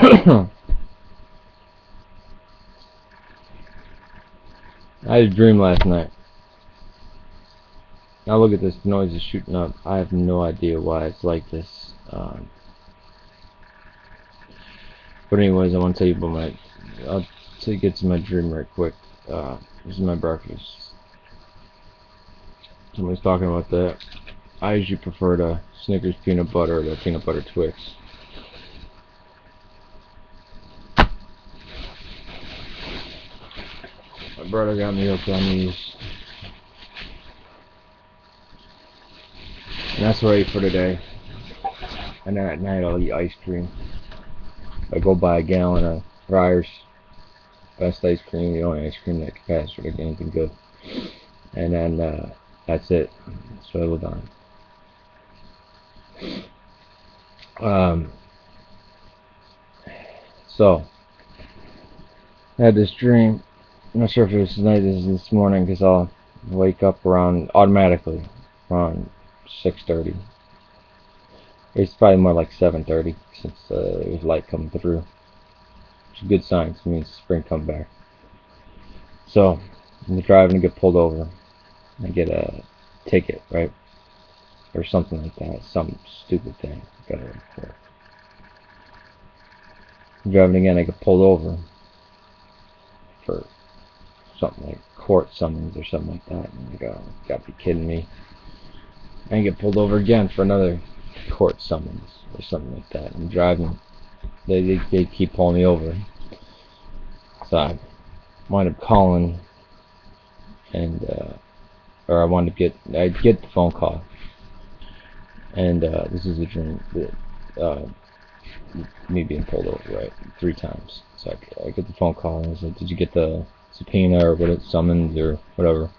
I had a dream last night. Now look at this, the noise is shooting up. I have no idea why it's like this. But anyways, I want to tell you about I'll get to my dream right quick. This is my breakfast. Somebody's talking about that. I usually prefer the Snickers peanut butter or the peanut butter Twix. My brother got me hooked on these. And that's what I ate for today. And then at night I'll eat ice cream. I go buy a gallon of Ryer's best ice cream, the only ice cream that can pass for anything good. And then that's it. That's what I live on. So I had this dream. I'm not sure if it was tonight, this morning, because I'll wake up automatically around 6:30. It's probably more like 7:30 since there's light coming through. It's a good sign. It means spring come back. So I'm driving to get pulled over. I get a ticket, right? Or something like that. Some stupid thing. Got to report. I'm driving again. I get pulled over for something like court summons or something like that. And I go, gotta be kidding me. And I get pulled over again for another court summons or something like that. I'm driving. They keep pulling me over. So I wind up calling, and or I get the phone call, and this is a dream. Me being pulled over, right, 3 times. So I get the phone call, and I said, "Did you get the subpoena or what it summons or whatever?"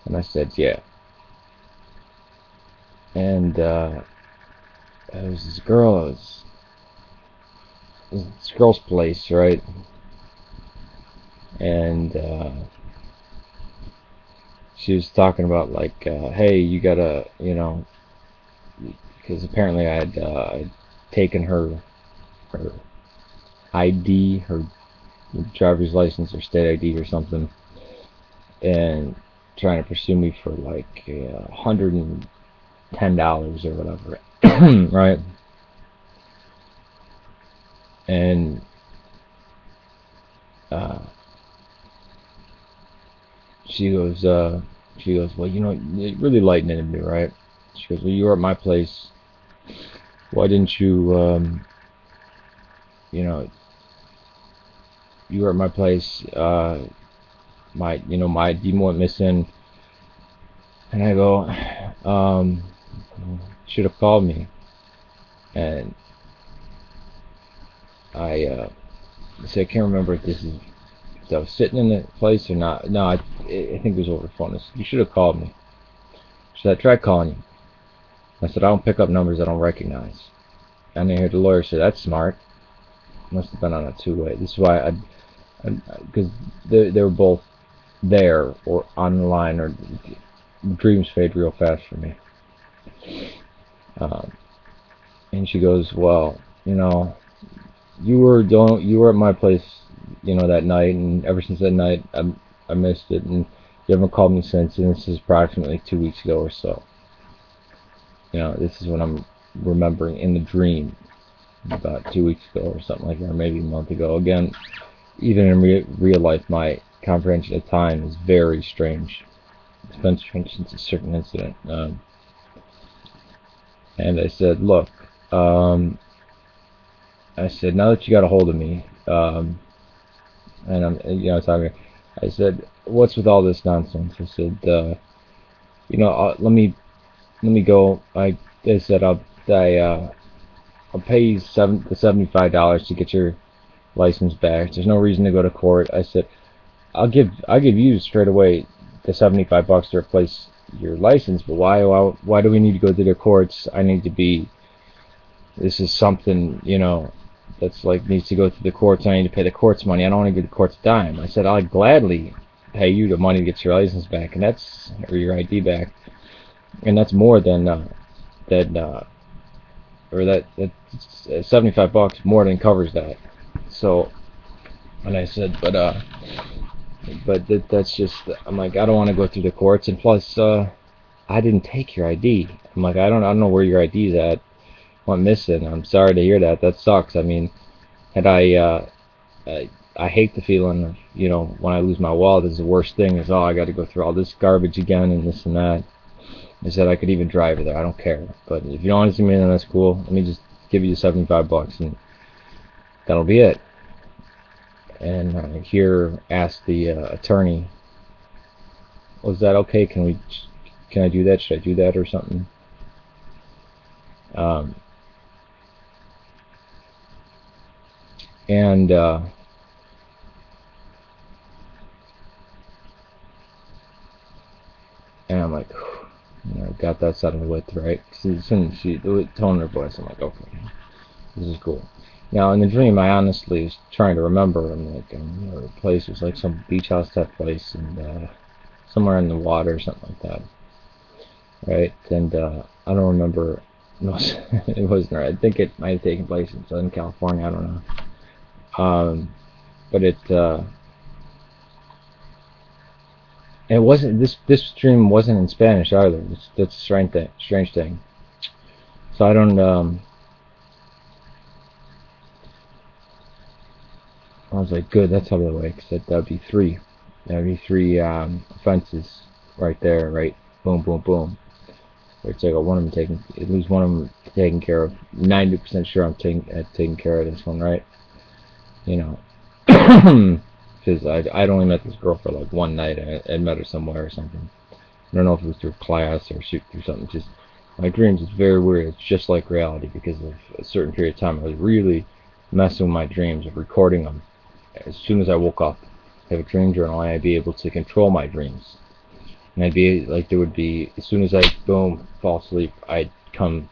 And I said, "Yeah." And it was this girl's place, right? And she was talking about like, hey, you gotta, because apparently I'd taken her ID, her driver's license or state ID or something, and trying to pursue me for like $110 or whatever, right? And she goes, well, it really lightened me, right? She goes, well, you were at my place. Why didn't you, you were at my place. My ID went missing. And I go, should have called me. And I say I can't remember if I was sitting in the place or not. No, I think it was over the phone. You should have called me. She said, I tried calling you. I said, I don't pick up numbers I don't recognize. And I heard the lawyer say, that's smart. Must have been on a 2-way. This is why because they were both there or on the line, or dreams fade real fast for me. And she goes, well, you were at my place, that night, and ever since that night, I missed it, and you haven't called me since, and this is approximately 2 weeks ago or so. This is what I'm remembering in the dream, about 2 weeks ago or something like that, or maybe a month ago. Again, even in real life, my comprehension of time is very strange. It's been strange since a certain incident. And I said, look, I said, now that you got a hold of me, and I'm, talking, I said, what's with all this nonsense? I said, let me go. I said, I'll pay you the $75 to get your license back. There's no reason to go to court. I said, I'll give you straight away the $75 to replace your license, but why do we need to go to the courts? This is something, that's like needs to go to the courts. I need to pay the courts money. I don't want to give the courts a dime. I said, I'll gladly pay you the money to get your license back, or your ID back, and that's more than or that 75 bucks more than covers that. So, and I said, but that's just, I'm like, I don't want to go through the courts, and plus, I didn't take your ID. I'm like, I don't know where your ID's at. Went missing. I'm sorry to hear that. That sucks. I mean, had I hate the feeling of, when I lose my wallet is the worst thing. Is, oh, I got to go through all this garbage again and this and that. I said I could even drive it there. I don't care. But if you don't want to see me, then that's cool. Let me just give you 75 bucks, and that'll be it. And here asked the attorney, was that okay? Can I do that? Should I do that or something? And I'm like, got that settled with, right? As soon as she toned her voice, I'm like, okay, this is cool. Now, in the dream, I honestly was trying to remember. I'm like, the place was like some beach house type place, and somewhere in the water or something like that, right? And I don't remember. No, it wasn't right. I think it might have taken place in Southern California. I don't know. But it wasn't. This dream wasn't in Spanish either. That's a strange thing. So I don't. I was like, good. That's out of the way. Cause that'd be three. That'd be three offenses right there. Right. Boom, boom, boom. It's like one of them taken. At least one of them taken care of. 90% sure I'm taking care of this one, right? Because I'd only met this girl for like one night. I'd met her somewhere or something. I don't know if it was through class or through something. Just my dreams is very weird. It's just like reality because of a certain period of time. I was really messing with my dreams of recording them. As soon as I woke up, I have a dream journal, and I'd be able to control my dreams. And I'd be like, there would be, as soon as I boom fall asleep, I'd come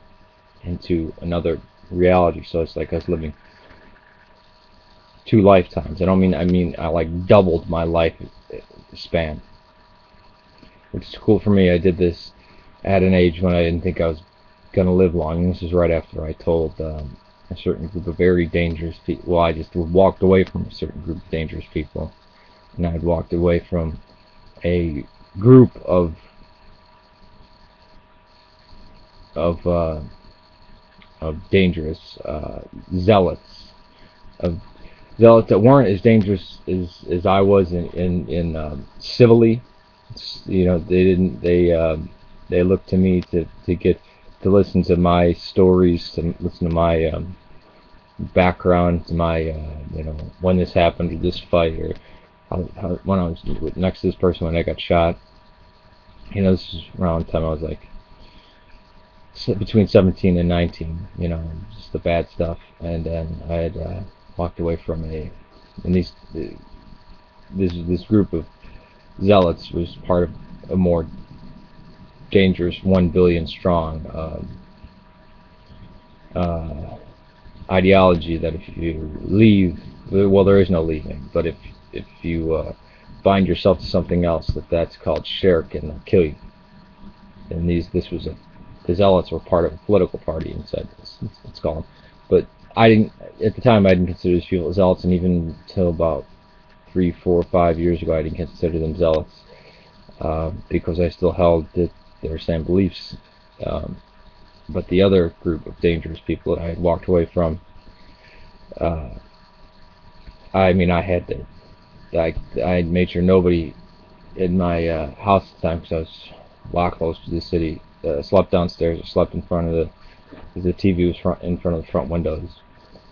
into another reality. So it's like I was living 2 lifetimes. I mean I like doubled my life span, which is cool for me. I did this at an age when I didn't think I was gonna live long, and this is right after I told a certain group of very dangerous people. Well, I just walked away from a certain group of dangerous people, and I had walked away from a group of dangerous zealots, of zealots that weren't as dangerous as I was in civilly. They looked to me to listen to my stories, to listen to my background, to my when this happened, or this fight, or when I was next to this person when I got shot. This is around the time I was like between 17 and 19. Just the bad stuff, and then I had walked away from this group of zealots was part of a more dangerous 1 billion strong ideology that if you leave, well, there is no leaving, but if you bind yourself to something else, that's called shirk, and they'll kill you. And the zealots were part of a political party inside this, let's call them. But at the time I didn't consider these people zealots, and even until about 3, 4, 5 years ago I didn't consider them zealots, because I still held their same beliefs. But the other group of dangerous people that I had walked away from, I made sure nobody in my house at the time, because I was a lot close to the city, slept downstairs or slept in front of the TV was in front of the front windows,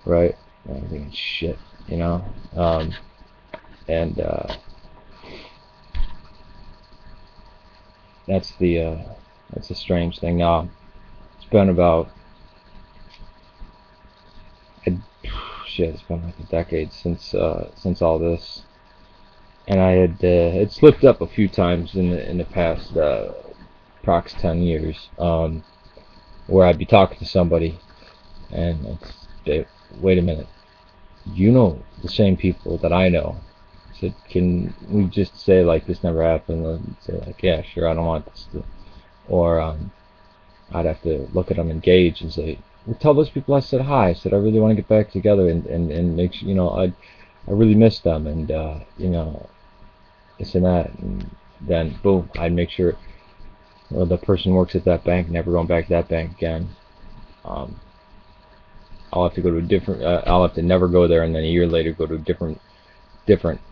right? And I'm thinking, shit, and that's a strange thing. Now it's been about it's been like a decade since all this, and I had it slipped up a few times in the past prox 10 years, where I'd be talking to somebody and wait a minute, the same people that I know. I said, can we just say like this never happened, and say like, yeah, sure, I don't want this to, or I'd have to look at them, engage, and say, tell those people I said hi. I said I really want to get back together and make sure, I really miss them, and this and that, and then boom, I'd make sure, well, the person works at that bank, never going back to that bank again. Um, I'll have to go to a different. I'll have to never go there, and then a year later go to a different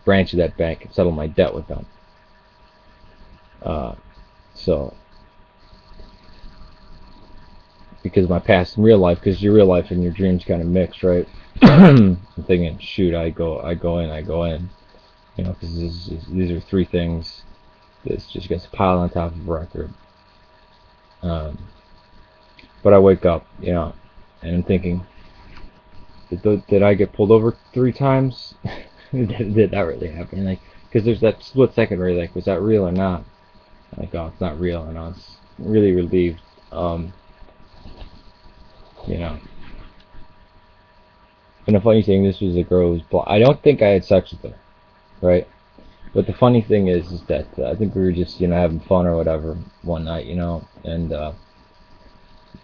branch of that bank and settle my debt with them. So because my past and real life, because your real life and your dreams kind of mixed, right? I'm thinking, shoot, I go in, because these are three things that just gets piled on top of a record. But I wake up, and I'm thinking, did I get pulled over 3 times? did that really happen? Like, because there's that split second where you're like, was that real or not? I'm like, oh, it's not real, and I was really relieved. And the funny thing, this was a girl who was blind. I don't think I had sex with her, right? But the funny thing is that I think we were just, having fun or whatever one night, and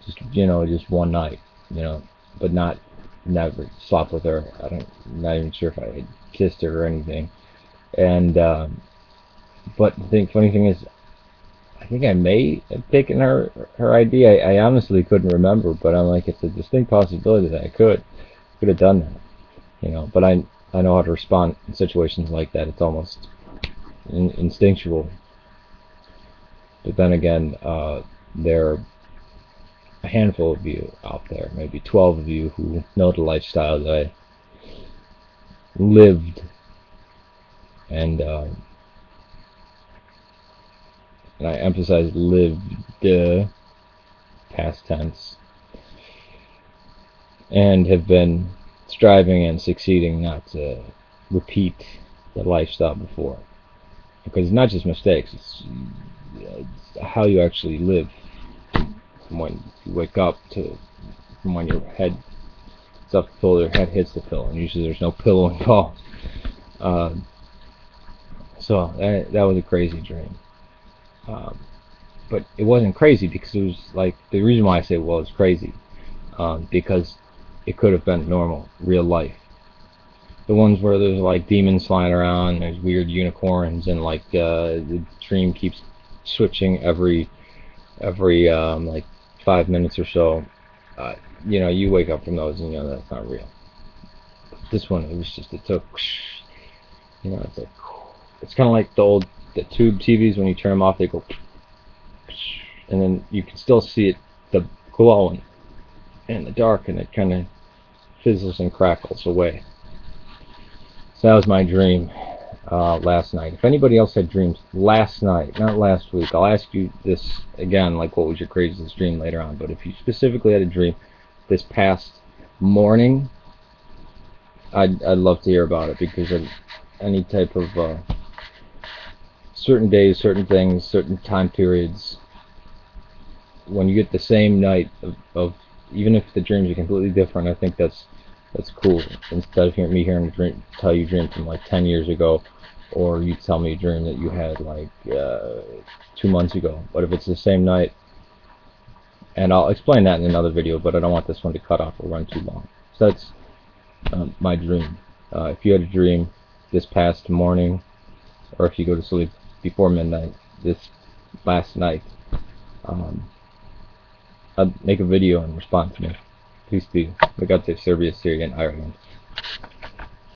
just one night, but never slept with her. Not even sure if I had kissed her or anything. And but the funny thing is, I think I may have taken her ID. I honestly couldn't remember, but I'm like, it's a distinct possibility that I could have done that, But I know how to respond in situations like that. It's almost instinctual. But then again, there are a handful of you out there, maybe 12 of you, who know the lifestyle that I lived, and I emphasize lived, past tense, and have been striving and succeeding not to repeat the lifestyle before. Because it's not just mistakes, it's how you actually live. From when you wake up from when your head is up the pillow, your head hits the pillow, and usually there's no pillow involved. So that was a crazy dream. But it wasn't crazy because it was like, the reason why I say, well, it's crazy, because it could have been normal, real life. The ones where there's like demons flying around, there's weird unicorns, and like the dream keeps switching every like 5 minutes or so. You wake up from those and that's not real. This one, it took, it's like, it's kind of like the tube TVs. When you turn them off, they go, and then you can still see it, the glow in the dark, and it kind of fizzles and crackles away. So that was my dream last night. If anybody else had dreams last night, not last week, I'll ask you this again, like, what was your craziest dream later on. But if you specifically had a dream this past morning, I'd love to hear about it, because of any type of certain days, certain things, certain time periods, when you get the same night of even if the dreams are completely different, I think that's cool. Instead of me hearing a dream, tell you a dream from like 10 years ago, or you tell me a dream that you had like 2 months ago. But if it's the same night, and I'll explain that in another video, but I don't want this one to cut off or run too long. So that's my dream. If you had a dream this past morning, or if you go to sleep before midnight this last night, I'd make a video and respond to me. Please do. Look out to Serbia, Syria, and Ireland.